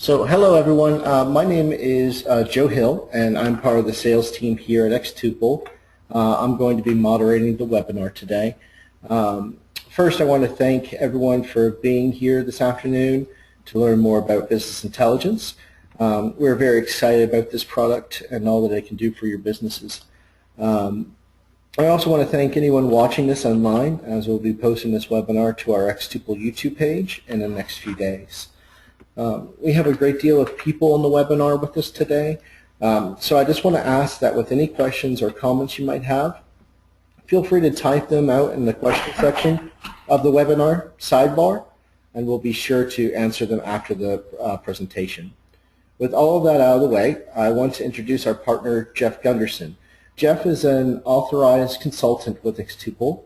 So hello everyone, my name is Joe Hill and I'm part of the sales team here at xTuple. I'm going to be moderating the webinar today. First I want to thank everyone for being here this afternoon to learn more about business intelligence. We're very excited about this product and all that it can do for your businesses. I also want to thank anyone watching this online, as we'll be posting this webinar to our xTuple YouTube page in the next few days. We have a great deal of people on the webinar with us today, so I just want to ask that with any questions or comments you might have, feel free to type them out in the question section of the webinar sidebar, and we'll be sure to answer them after the presentation. With all of that out of the way, I want to introduce our partner, Jeff Gunderson. Jeff is an authorized consultant with xTuple,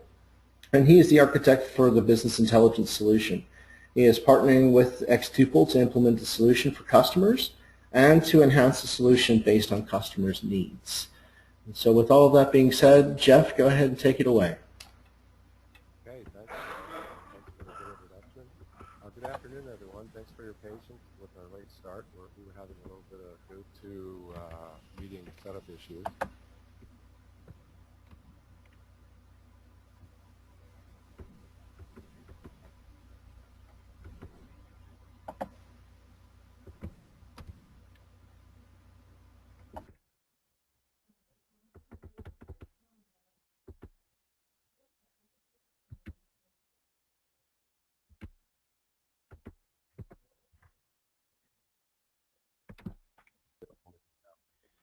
and he is the architect for the business intelligence solution. He is partnering with xTuple to implement the solution for customers and to enhance the solution based on customers' needs. And so with all of that being said, Jeff, go ahead and take it away. Okay, thanks. Thanks for the good introduction. Good afternoon, everyone. Thanks for your patience with our late start. We were having a little bit of go-to meeting setup issues.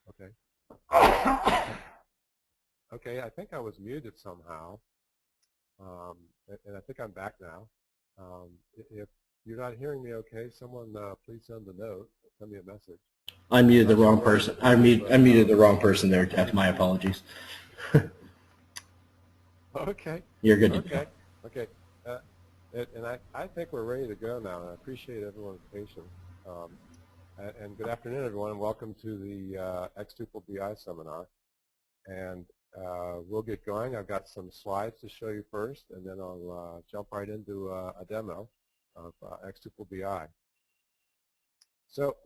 Okay. Okay, I think I was muted somehow, and I think I'm back now. If you're not hearing me okay, someone please send a note, send me a message. I muted the wrong person. I muted the wrong person there, Jeff. My apologies. Okay. You're good. Okay. Okay. And I think we're ready to go now, and I appreciate everyone's patience. And good afternoon, everyone, and welcome to the xTuple BI seminar. And we'll get going. I've got some slides to show you first, and then I'll jump right into a demo of xTuple BI. So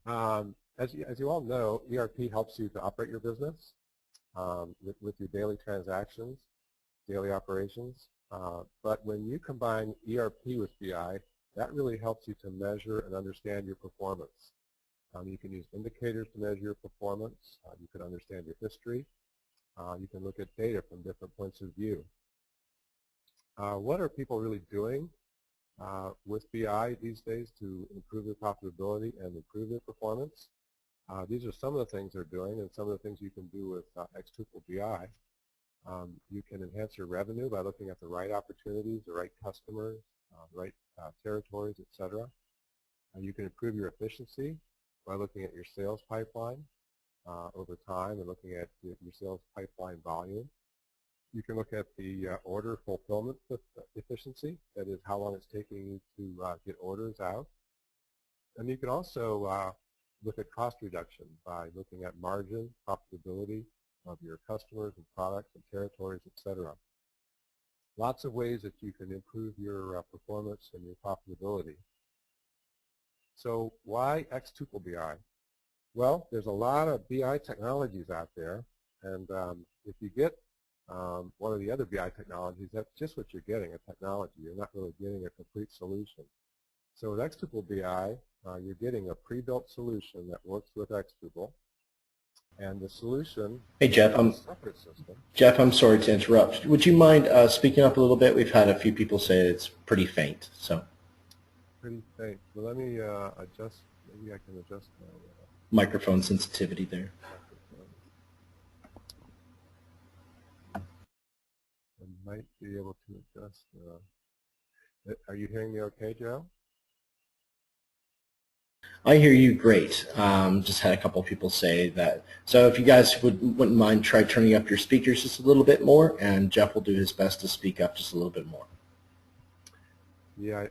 as you all know, ERP helps you to operate your business with your daily transactions, daily operations. But when you combine ERP with BI, that really helps you to measure and understand your performance. You can use indicators to measure your performance. You can understand your history. You can look at data from different points of view. What are people really doing with BI these days to improve their profitability and improve their performance? These are some of the things they're doing and some of the things you can do with xTuple BI. You can enhance your revenue by looking at the right opportunities, the right customers, the right territories, etc. You can improve your efficiency by looking at your sales pipeline over time and looking at your sales pipeline volume. You can look at the order fulfillment efficiency, that is how long it's taking you to get orders out. And you can also look at cost reduction by looking at margin, profitability of your customers and products and territories, etc. Lots of ways that you can improve your performance and your profitability. So why xTuple BI? Well, there's a lot of BI technologies out there, and if you get one of the other BI technologies, that's just what you're getting, a technology. You're not really getting a complete solution. So with xTuple BI, you're getting a pre-built solution that works with xTuple, and the solution Hey, Jeff, is a separate system. Jeff, I'm sorry to interrupt. Would you mind speaking up a little bit? We've had a few people say it's pretty faint. So. Pretty faint. Well, let me adjust. Maybe I can adjust my Microphone sensitivity there. microphone. I might be able to adjust. Are you hearing me okay, Joe? I hear you great. Just had a couple of people say that. So if you guys wouldn't mind, try turning up your speakers just a little bit more, and Jeff will do his best to speak up just a little bit more. Yeah,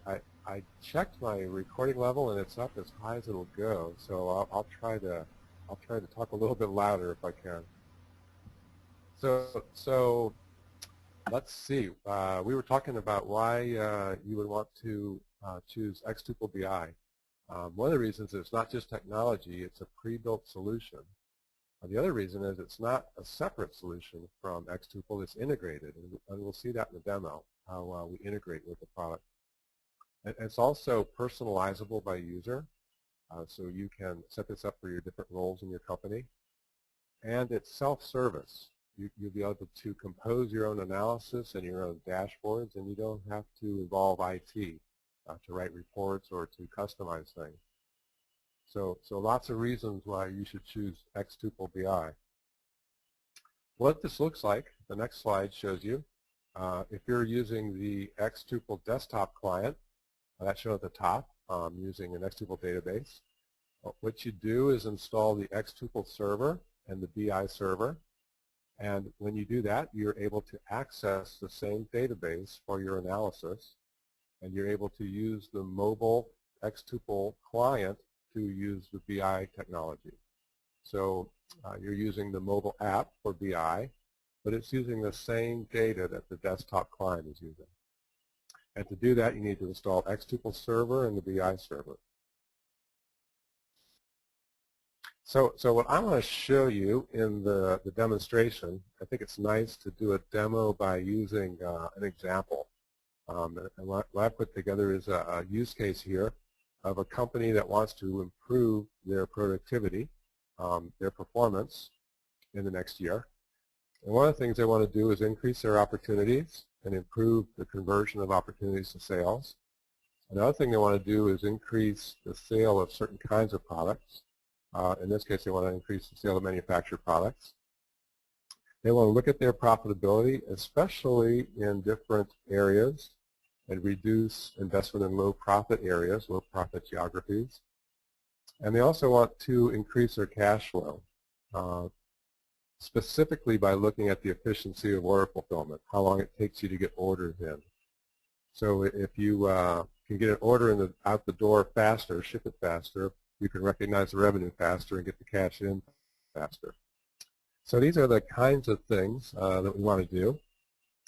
I checked my recording level, and it's up as high as it'll go. So I'll try to talk a little bit louder if I can. So let's see. We were talking about why you would want to choose xTuple BI. One of the reasons is it's not just technology, it's a pre-built solution. The other reason is it's not a separate solution from xTuple, it's integrated, and we'll see that in the demo, how we integrate with the product. It's also personalizable by user, so you can set this up for your different roles in your company. And it's self-service. You'll be able to compose your own analysis and your own dashboards, and you don't have to involve IT to write reports or to customize things. So lots of reasons why you should choose xTuple BI. What this looks like, the next slide shows you. If you're using the xTuple desktop client, that's shown at the top, using an xTuple database. What you do is install the xTuple server and the BI server. And when you do that, you're able to access the same database for your analysis. And you're able to use the mobile xTuple client to use the BI technology. So you're using the mobile app for BI, but it's using the same data that the desktop client is using. And to do that, you need to install xTuple server and the BI server. So what I want to show you in the demonstration, I think it's nice to do a demo by using an example. And what I put together is a use case here of a company that wants to improve their productivity, their performance in the next year. And one of the things they want to do is increase their opportunities and improve the conversion of opportunities to sales. Another thing they want to do is increase the sale of certain kinds of products. In this case, they want to increase the sale of manufactured products. They want to look at their profitability, especially in different areas, and reduce investment in low profit areas, low profit geographies. And they also want to increase their cash flow, specifically by looking at the efficiency of order fulfillment, how long it takes you to get orders in. So if you can get an order out the door faster, ship it faster, you can recognize the revenue faster and get the cash in faster. So these are the kinds of things that we want to do.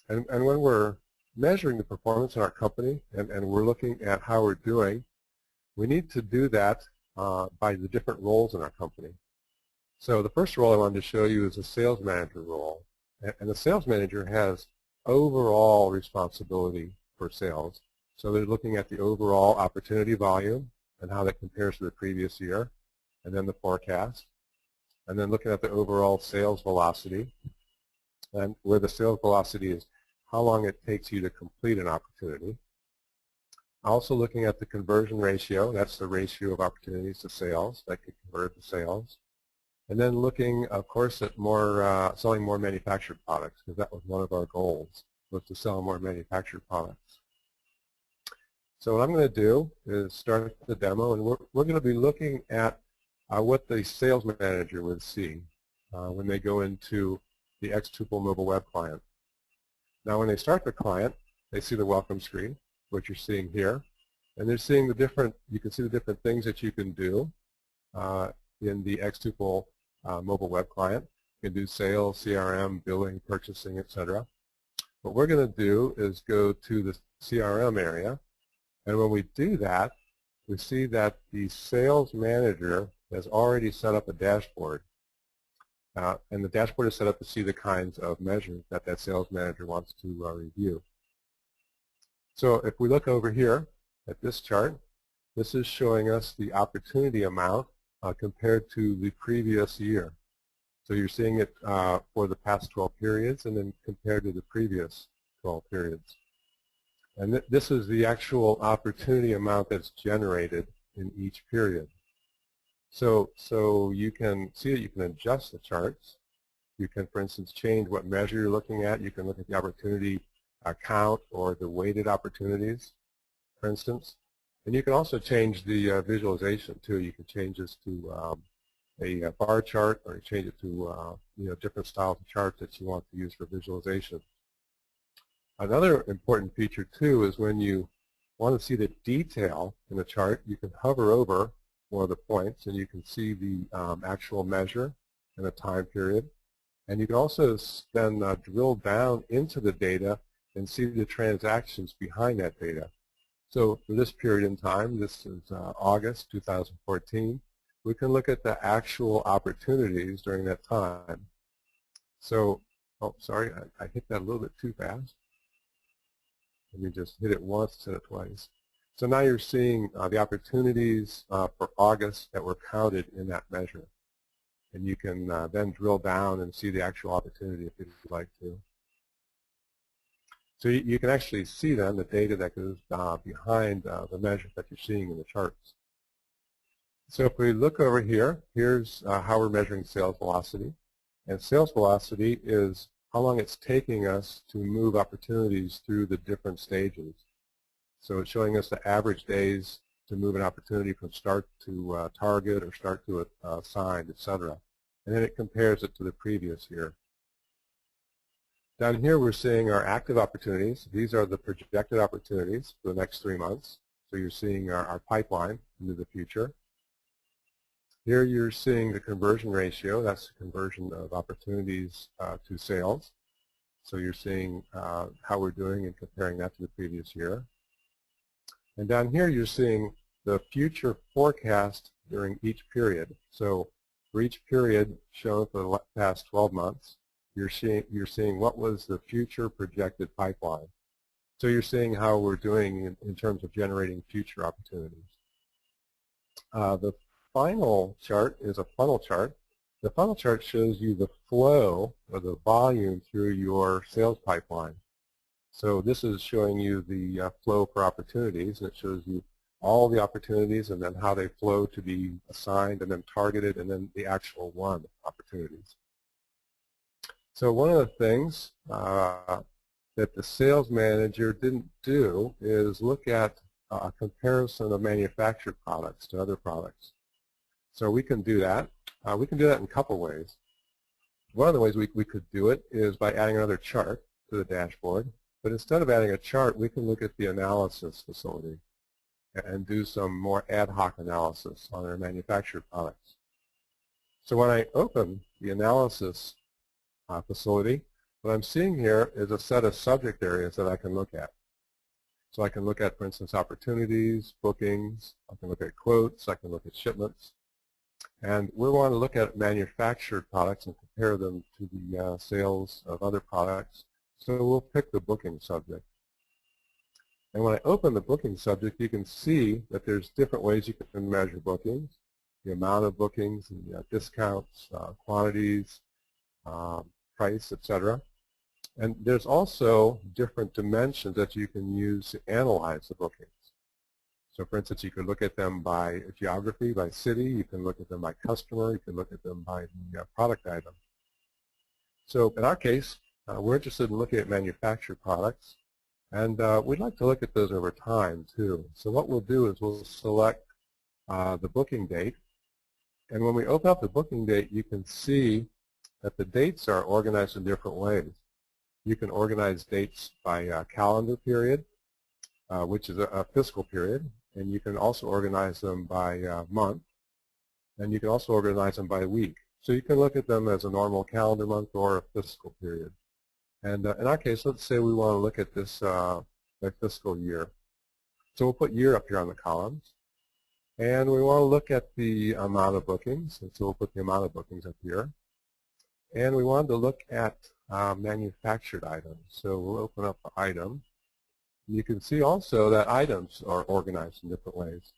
And when we're measuring the performance in our company and we're looking at how we're doing, we need to do that by the different roles in our company. So the first role I wanted to show you is the sales manager role. And the sales manager has overall responsibility for sales. So they're looking at the overall opportunity volume and how that compares to the previous year, and then the forecast, and then looking at the overall sales velocity, and where the sales velocity is how long it takes you to complete an opportunity. Also looking at the conversion ratio, that's the ratio of opportunities to sales that could convert to sales. And then looking, of course, at selling more manufactured products, because that was one of our goals, was to sell more manufactured products. So what I'm going to do is start the demo, and we're going to be looking at what the sales manager would see when they go into the xTuple mobile web client. Now when they start the client, they see the welcome screen, which you're seeing here, and they're seeing the different, you can see the different things that you can do in the xTuple mobile web client. You can do sales, CRM, billing, purchasing, etc. What we're going to do is go to the CRM area, and when we do that, we see that the sales manager has already set up a dashboard. And the dashboard is set up to see the kinds of measures that that sales manager wants to review. So if we look over here at this chart, this is showing us the opportunity amount compared to the previous year. So you're seeing it for the past 12 periods and then compared to the previous 12 periods. And this is the actual opportunity amount that's generated in each period. So you can see that you can adjust the charts. You can, for instance, change what measure you're looking at. You can look at the opportunity count or the weighted opportunities, for instance. And you can also change the visualization, too. You can change this to a bar chart, or change it to different styles of charts that you want to use for visualization. Another important feature, too, is when you want to see the detail in the chart, you can hover over one of the points and you can see the actual measure and the time period. And you can also then drill down into the data and see the transactions behind that data. So for this period in time, this is August 2014, we can look at the actual opportunities during that time. So, oh, sorry, I hit that a little bit too fast. Let me just hit it once instead of twice. So now you're seeing the opportunities for August that were counted in that measure. And you can then drill down and see the actual opportunity if you'd like to. So you can actually see then the data that goes behind the measure that you're seeing in the charts. So if we look over here, here's how we're measuring sales velocity. And sales velocity is how long it's taking us to move opportunities through the different stages. So it's showing us the average days to move an opportunity from start to target or start to signed, etc. And then it compares it to the previous year. Down here we're seeing our active opportunities. These are the projected opportunities for the next 3 months. So you're seeing our pipeline into the future. Here you're seeing the conversion ratio. That's the conversion of opportunities to sales. So you're seeing how we're doing and comparing that to the previous year. And down here you're seeing the future forecast during each period. So for each period shown for the past 12 months, you're seeing what was the future projected pipeline. So you're seeing how we're doing in terms of generating future opportunities. The final chart is a funnel chart. The funnel chart shows you the flow or the volume through your sales pipeline. So this is showing you the flow for opportunities, and it shows you all the opportunities and then how they flow to be assigned and then targeted and then the actual won opportunities. So one of the things that the sales manager didn't do is look at a comparison of manufactured products to other products. So we can do that. We can do that in a couple ways. One of the ways we could do it is by adding another chart to the dashboard. But instead of adding a chart, we can look at the analysis facility and do some more ad hoc analysis on our manufactured products. So when I open the analysis facility, what I'm seeing here is a set of subject areas that I can look at. So I can look at, for instance, opportunities, bookings, I can look at quotes, I can look at shipments. And we want to look at manufactured products and compare them to the sales of other products. So we'll pick the booking subject. And when I open the booking subject, you can see that there's different ways you can measure bookings, the amount of bookings, the discounts, quantities, price, etc. And there's also different dimensions that you can use to analyze the bookings. So for instance, you could look at them by geography, by city, you can look at them by customer, you can look at them by the product item. So in our case, we're interested in looking at manufactured products, and we'd like to look at those over time too. So what we'll do is we'll select the booking date, and when we open up the booking date, you can see that the dates are organized in different ways. You can organize dates by calendar period, which is a fiscal period, and you can also organize them by month, and you can also organize them by week. So you can look at them as a normal calendar month or a fiscal period. And in our case, let's say we want to look at this by fiscal year. So we'll put year up here on the columns. And we want to look at the amount of bookings, and so we'll put the amount of bookings up here. And we wanted to look at manufactured items. So we'll open up the item. You can see also that items are organized in different ways.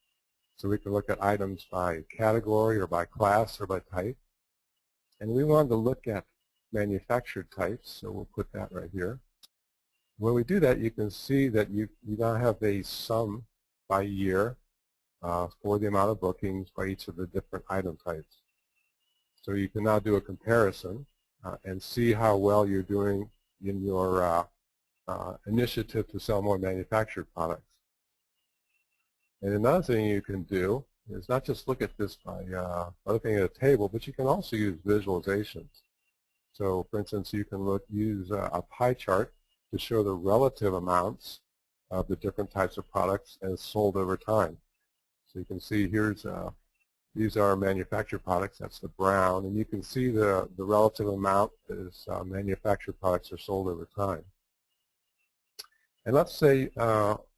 So we can look at items by category or by class or by type. And we wanted to look at manufactured types, so we'll put that right here. When we do that, you can see that you now have a sum by year for the amount of bookings by each of the different item types. So you can now do a comparison and see how well you're doing in your initiative to sell more manufactured products. And another thing you can do is not just look at this by looking at a table, but you can also use visualizations. So for instance, you can use a pie chart to show the relative amounts of the different types of products as sold over time. So you can see here's these are manufactured products, that's the brown, and you can see the relative amount as manufactured products are sold over time. And let's say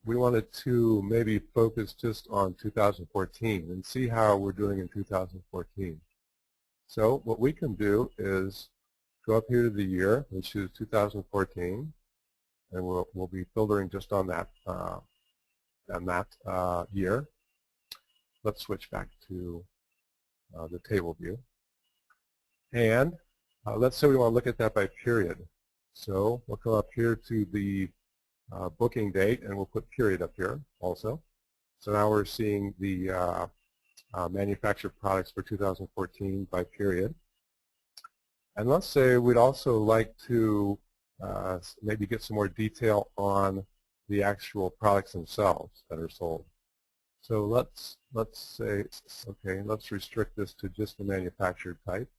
we wanted to maybe focus just on 2014 and see how we're doing in 2014. So what we can do is go up here to the year, which is 2014, and we'll be filtering just on that year. Let's switch back to the table view. And let's say we want to look at that by period. So we'll come up here to the booking date, and we'll put period up here also. So now we're seeing the manufactured products for 2014 by period. And let's say we'd also like to maybe get some more detail on the actual products themselves that are sold. So let's say, okay, let's restrict this to just the manufactured type.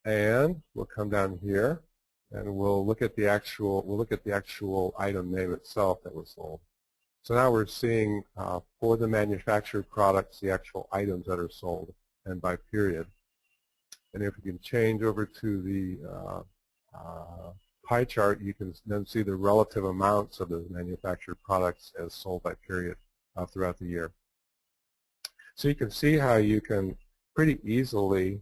And we'll come down here, and we'll look at the actual item name itself that was sold. So now we're seeing for the manufactured products the actual items that are sold and by period. And if we can change over to the pie chart, you can then see the relative amounts of the manufactured products as sold by period throughout the year. So you can see how you can pretty easily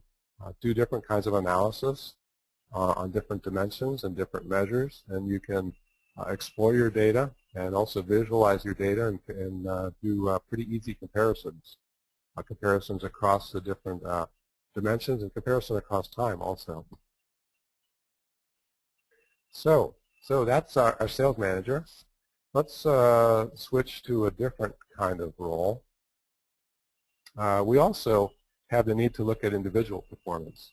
do different kinds of analysis on different dimensions and different measures, and you can explore your data and also visualize your data and do pretty easy comparisons, comparisons across the different dimensions and comparison across time also. So that's our sales manager. Let's switch to a different kind of role. We also have the need to look at individual performance.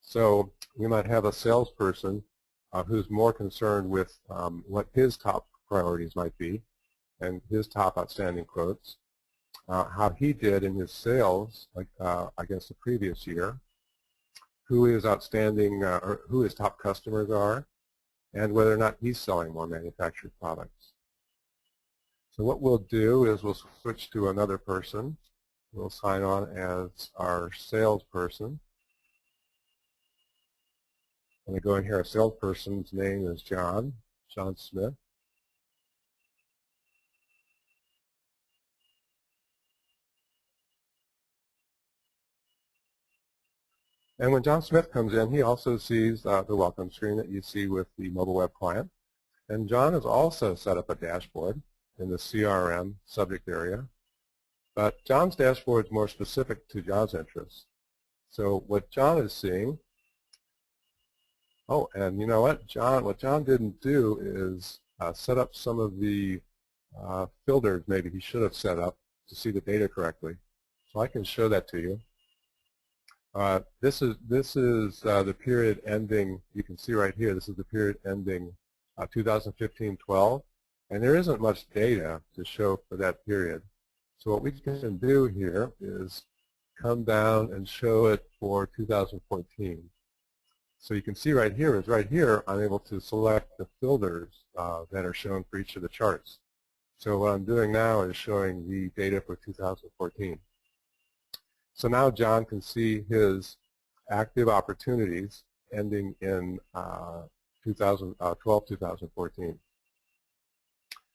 So we might have a salesperson who's more concerned with what his top priorities might be and his top outstanding quotes, how he did in his sales against the previous year, who his outstanding or who his top customers are, and whether or not he's selling more manufactured products. So what we'll do is we'll switch to another person. We'll sign on as our salesperson. And I go in here, our salesperson's name is John Smith. And when John Smith comes in, he also sees the welcome screen that you see with the mobile web client. And John has also set up a dashboard in the CRM subject area. But John's dashboard is more specific to John's interests. So what John is seeing, oh, and you know what John didn't do is set up some of the filters maybe he should have set up to see the data correctly. So I can show that to you. This is the period ending, you can see right here, this is the period ending 2015-12, and there isn't much data to show for that period. So what we can do here is come down and show it for 2014. So you can see right here I'm able to select the filters that are shown for each of the charts. So what I'm doing now is showing the data for 2014. So now John can see his active opportunities ending in 2012-2014.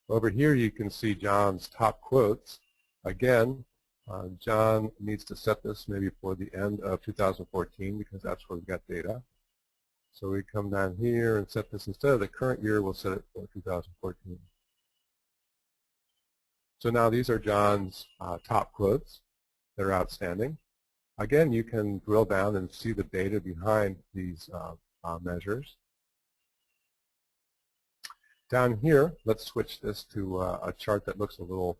Over here you can see John's top quotes. Again, John needs to set this maybe for the end of 2014 because that's where we've got data. So we come down here and set this instead of the current year, we'll set it for 2014. So now these are John's top quotes that are outstanding. Again, you can drill down and see the data behind these measures. Down here, let's switch this to a chart that looks a little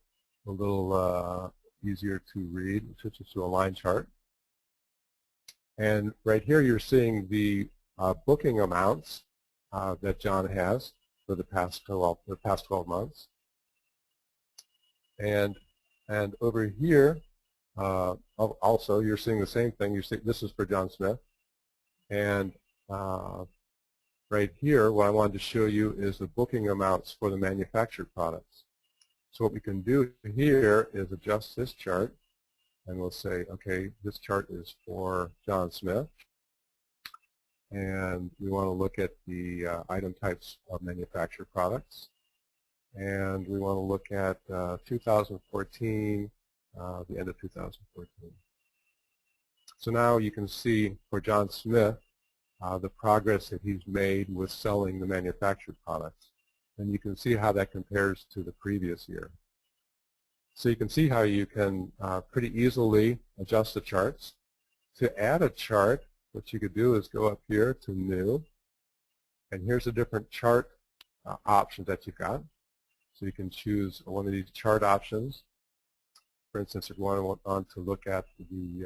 easier to read. Switch it to a line chart. And right here, you're seeing the booking amounts that John has for the past 12 months. And over here, also, you're seeing the same thing. You see, this is for John Smith. And right here, what I wanted to show you is the booking amounts for the manufactured products. So what we can do here is adjust this chart, and we'll say, okay, this chart is for John Smith. and we want to look at the item types of manufactured products. And we want to look at 2014, the end of 2014. So now you can see for John Smith the progress that he's made with selling the manufactured products. And you can see how that compares to the previous year. So you can see how you can pretty easily adjust the charts. To add a chart, what you could do is go up here to New, and here's the different chart options that you've got. So you can choose one of these chart options. For instance, if you want to look at the,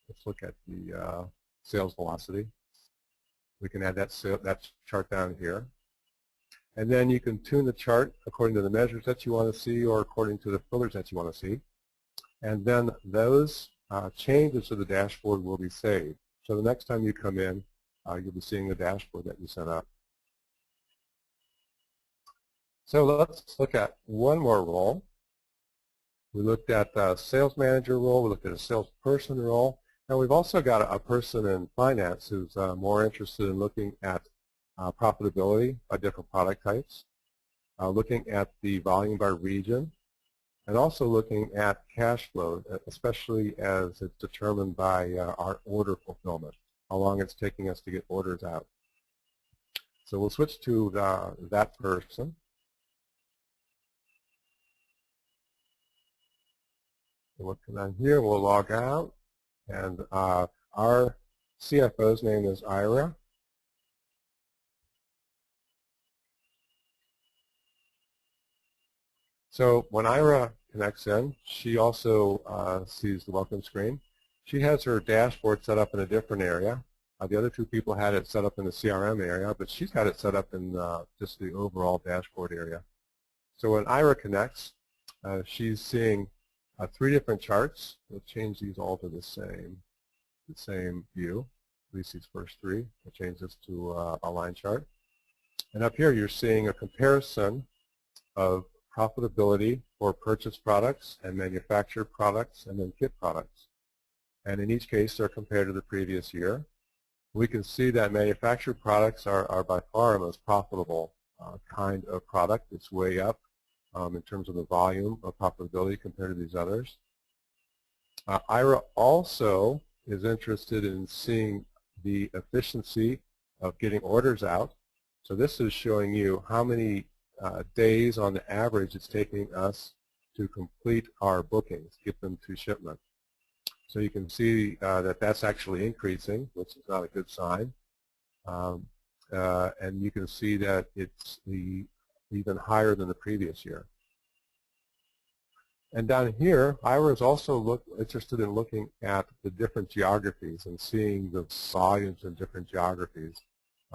let's look at the sales velocity. We can add that chart down here. And then you can tune the chart according to the measures that you want to see or according to the filters that you want to see. And then those changes to the dashboard will be saved. So the next time you come in, you'll be seeing the dashboard that you set up. So let's look at one more role. We looked at the sales manager role. We looked at a salesperson role. And we've also got a person in finance who's more interested in looking at profitability by different product types, looking at the volume by region, and also looking at cash flow, especially as it's determined by our order fulfillment, how long it's taking us to get orders out. So we'll switch to that person. We'll come down here, we'll log out, and our CFO's name is Ira. So when Ira connects in, she also sees the welcome screen. She has her dashboard set up in a different area. The other two people had it set up in the CRM area, but she's got it set up in just the overall dashboard area. So when Ira connects, she's seeing 3 different charts. We'll change these all to the same view, at least these first 3. We'll change this to a line chart. And up here you're seeing a comparison of profitability for purchased products and manufactured products and then kit products. And in each case they're compared to the previous year. We can see that manufactured products are by far the most profitable kind of product. It's way up in terms of the volume of profitability compared to these others. Ira also is interested in seeing the efficiency of getting orders out. So this is showing you how many days on the average it's taking us to complete our bookings, get them to shipment. So you can see that that's actually increasing, which is not a good sign. And you can see that it's even higher than the previous year. And down here, Ira is also interested in looking at the different geographies and seeing the volumes in different geographies.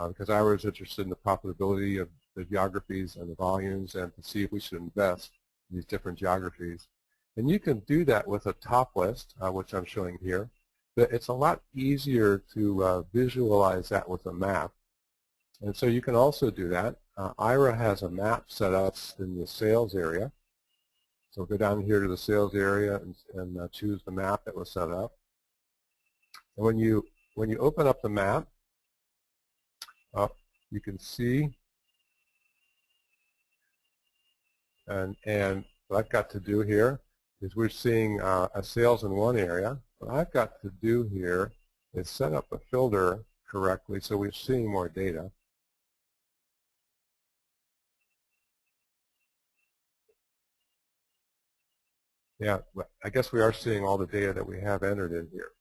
Because Ira is interested in the profitability of the geographies and the volumes and to see if we should invest in these different geographies. And you can do that with a top list, which I'm showing here. But it's a lot easier to visualize that with a map. And so you can also do that. Ira has a map set up in the sales area. So go down here to the sales area and choose the map that was set up. And when you open up the map, you can see, and what I've got to do here is we're seeing a sales in one area. What I've got to do here is set up a filter correctly so we're seeing more data. Yeah, I guess we are seeing all the data that we have entered in here.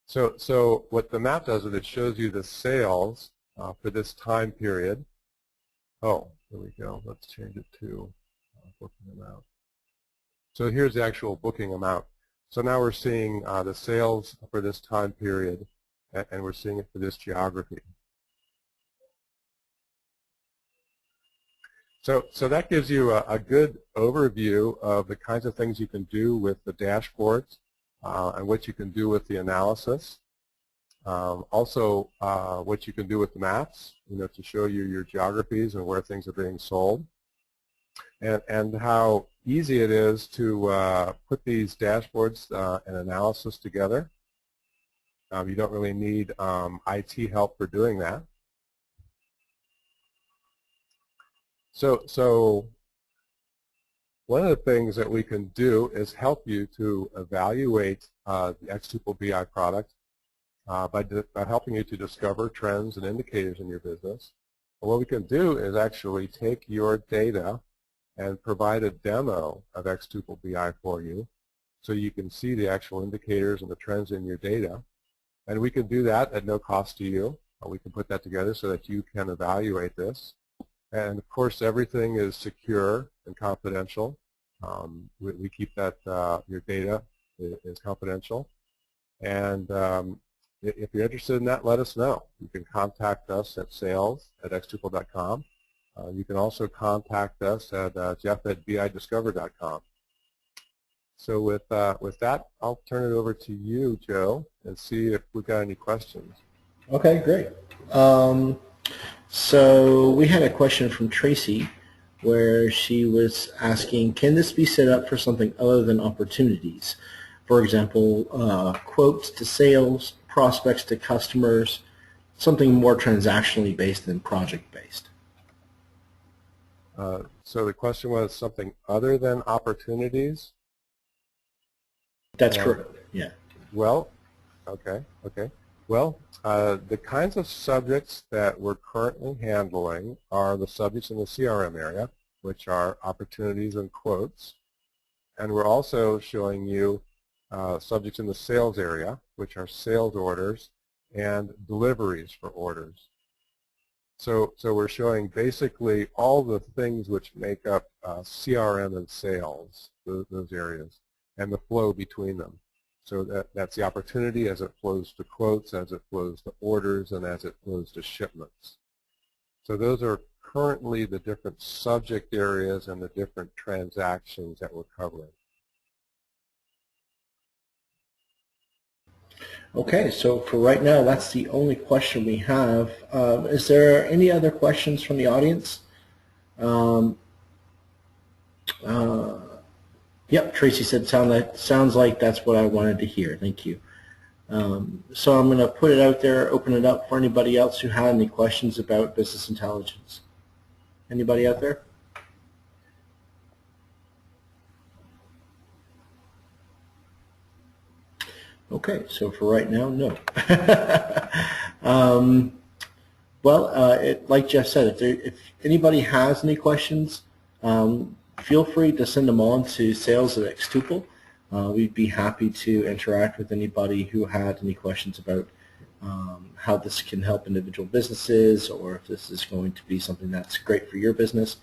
So what the map does is it shows you the sales for this time period. Oh, there we go. Let's change it to booking amount. So here's the actual booking amount. So now we're seeing the sales for this time period, and we're seeing it for this geography. So that gives you a good overview of the kinds of things you can do with the dashboards and what you can do with the analysis. Also, what you can do with the maps, to show you your geographies and where things are being sold. And how easy it is to put these dashboards and analysis together. You don't really need IT help for doing that. So one of the things that we can do is help you to evaluate the xTuple BI product by helping you to discover trends and indicators in your business. And what we can do is actually take your data and provide a demo of xTuple BI for you so you can see the actual indicators and the trends in your data. And we can do that at no cost to you. We can put that together so that you can evaluate this. And of course, everything is secure and confidential. We keep that, your data is confidential. And if you're interested in that, let us know. You can contact us at sales@xtuple.com. You can also contact us at jeff@bidiscover.com. So with that, I'll turn it over to you, Joe, and see if we've got any questions. Okay, great. So we had a question from Tracy where she was asking, can this be set up for something other than opportunities? For example, quotes to sales, prospects to customers, something more transactionally based than project based. So the question was something other than opportunities? That's correct, yeah. Well, okay. Well, the kinds of subjects that we're currently handling are the subjects in the CRM area, which are opportunities and quotes. And we're also showing you subjects in the sales area, which are sales orders and deliveries for orders. So we're showing basically all the things which make up CRM and sales, those areas, and the flow between them. So that's the opportunity as it flows to quotes, as it flows to orders, and as it flows to shipments. So those are currently the different subject areas and the different transactions that we're covering. Okay, so for right now, that's the only question we have. Is there any other questions from the audience? Yep, Tracy said sounds like that's what I wanted to hear. Thank you. So I'm going to put it out there, open it up for anybody else who had any questions about business intelligence. Anybody out there? Okay, so for right now, no. Like Jeff said, if anybody has any questions, feel free to send them on to sales@xtuple. We'd be happy to interact with anybody who had any questions about how this can help individual businesses, or if this is going to be something that's great for your business.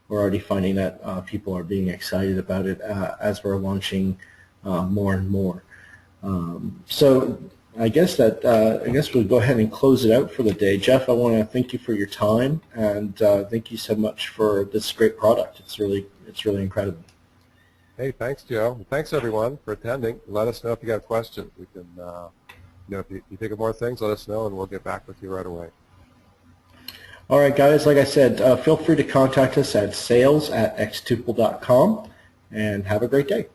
We're already finding that people are being excited about it as we're launching more and more. So I guess we'll go ahead and close it out for the day. Jeff, I want to thank you for your time, and thank you so much for this great product. It's really incredible. Hey, thanks, Joe. Thanks, everyone, for attending. Let us know if you got questions. We can, if you think of more things, let us know, and we'll get back with you right away. All right, guys. Like I said, feel free to contact us at sales@xtuple.com, and have a great day.